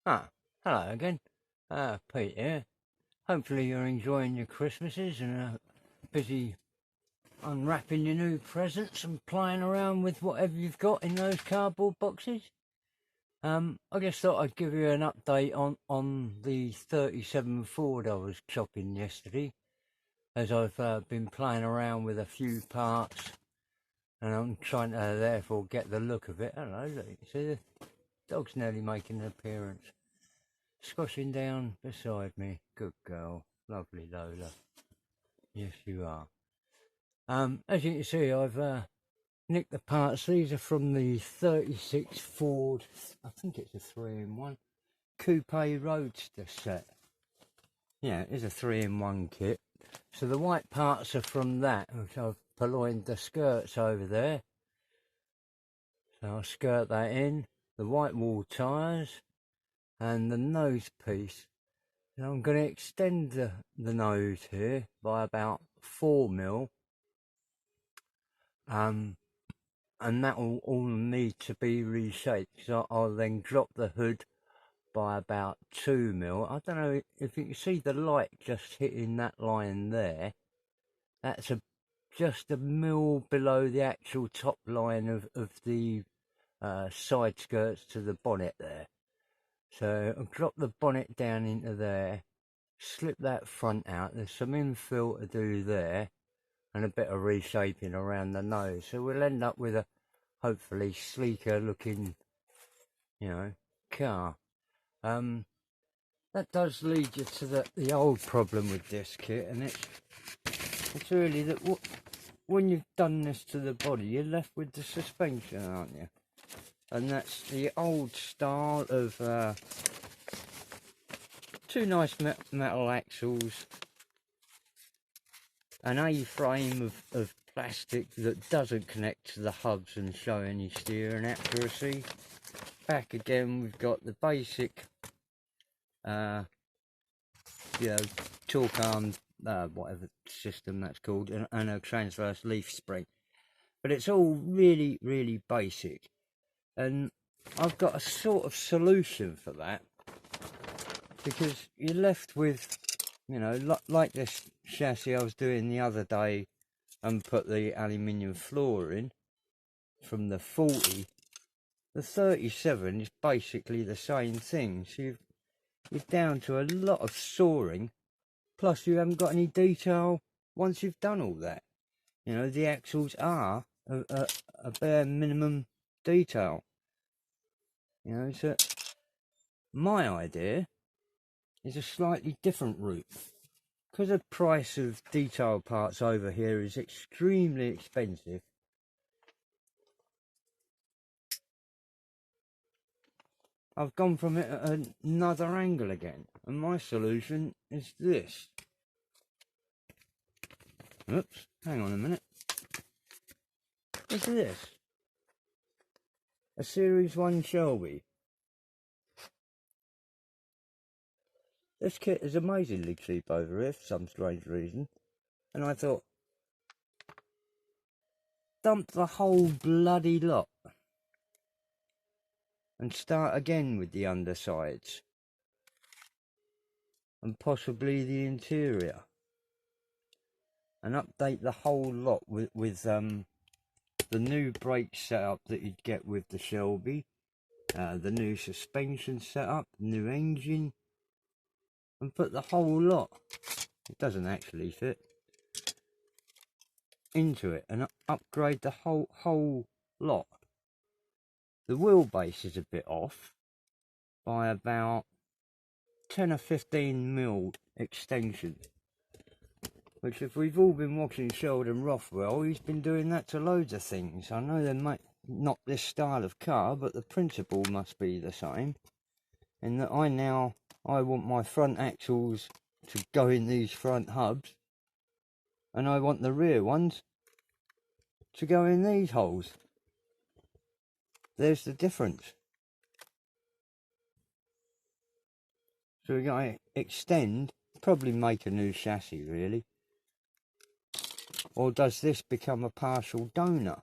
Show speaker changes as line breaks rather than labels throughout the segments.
Ah, hello again. Pete here. Hopefully you're enjoying your Christmases and busy unwrapping your new presents and playing around with whatever you've got in those cardboard boxes. I just thought I'd give you an update on the 37 Ford I was chopping yesterday, as I've been playing around with a few parts, and I'm trying to therefore get the look of it. Hello, look, see the dog's nearly making an appearance. Squashing down beside me. Good girl. Lovely Lola. Yes, you are. As you can see, I've nicked the parts. These are from the 36 Ford, I think it's a 3-in-1 Coupe Roadster set. Yeah, it is a 3-in-1 kit. So the white parts are from that, which I've purloined the skirts over there. So I'll skirt that in. The white wall tyres and the nose piece. Now I'm going to extend the nose here by about 4mm, and that will all need to be reshaped. So I'll then drop the hood by about 2mm. I don't know if you can see the light just hitting that line there. That's just a mil below the actual top line of the side skirts to the bonnet there. So I'll drop the bonnet down into there. Slip that front out. There's some infill to do there and a bit of reshaping around the nose, so we'll end up with a hopefully sleeker looking, car. That does lead you to the old problem with this kit, and it's really that when you've done this to the body, you're left with the suspension, aren't you? And that's the old style of two nice metal axles, an A-frame of plastic that doesn't connect to the hubs and show any steering accuracy. Back again, we've got the basic, torque arm, whatever system that's called, and a transverse leaf spring. But it's all really, really basic. And I've got a sort of solution for that, because you're left with, like this chassis I was doing the other day and put the aluminium floor in from the 40. The 37 is basically the same thing. So you're down to a lot of sawing, plus you haven't got any detail once you've done all that. The axles are a bare minimum detail. So my idea is a slightly different route. Because the price of detail parts over here is extremely expensive, I've gone from it at another angle again. And my solution is this. Oops, hang on a minute. What's this? A Series 1 Shelby. This kit is amazingly cheap over here for some strange reason. And I thought, dump the whole bloody lot and start again with the undersides and possibly the interior, and update the whole lot with the new brake setup that you'd get with the Shelby, the new suspension setup, new engine, and put the whole lot, it doesn't actually fit, into it and upgrade the whole lot. The wheelbase is a bit off by about 10 or 15mm extension, which, if we've all been watching Sheldon Rothwell, he's been doing that to loads of things. I know they might not this style of car, but the principle must be the same, in that I want my front axles to go in these front hubs, and I want the rear ones to go in these holes. There's the difference. So we're going to extend, probably make a new chassis really. Or does this become a partial donut?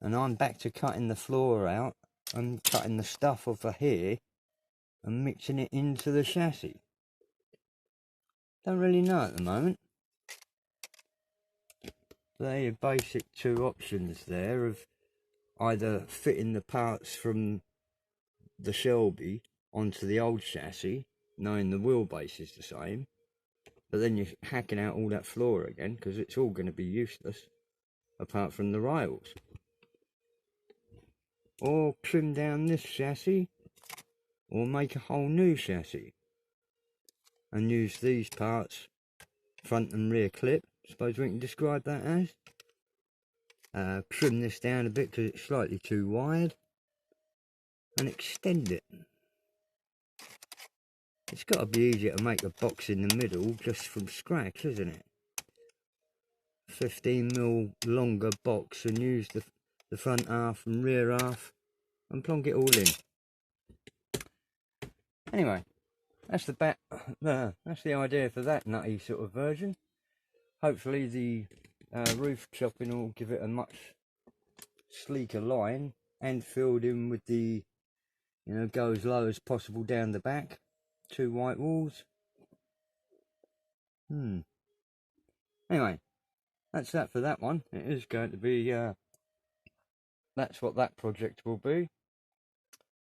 And I'm back to cutting the floor out and cutting the stuff off of here and mixing it into the chassis. Don't really know at the moment. There are your basic two options there of either fitting the parts from the Shelby onto the old chassis, knowing the wheelbase is the same, but then you're hacking out all that floor again because it's all going to be useless apart from the rails. Or trim down this chassis, or make a whole new chassis and use these parts, front and rear clip, suppose we can describe that as. Trim this down a bit because it's slightly too wide and extend it. It's got to be easier to make a box in the middle just from scratch, isn't it? 15mm longer box and use the front half and rear half and plonk it all in. Anyway, that's that's the idea for that nutty sort of version. Hopefully the roof chopping will give it a much sleeker line and filled in with the, you know, go as low as possible down the back. 2 white walls. Anyway, that's that for that one. It is going to be, that's what that project will be.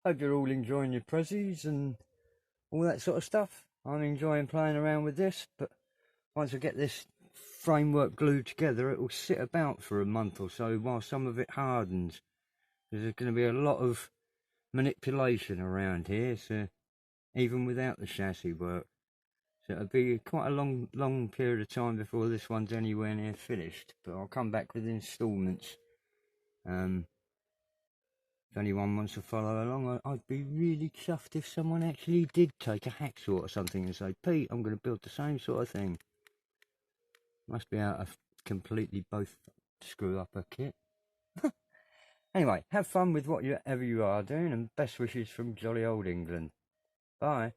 Hope you're all enjoying your prezzies and all that sort of stuff. I'm enjoying playing around with this, but once I get this framework glued together, it will sit about for a month or so while some of it hardens. There's going to be a lot of manipulation around here, so even without the chassis work. So it'll be quite a long period of time before this one's anywhere near finished, but I'll come back with instalments. If anyone wants to follow along, I'd be really chuffed if someone actually did take a hacksaw or something and say, Pete, I'm going to build the same sort of thing. Must be able to completely both screw up a kit. Anyway, have fun with whatever you are doing, and best wishes from jolly old England. Bye.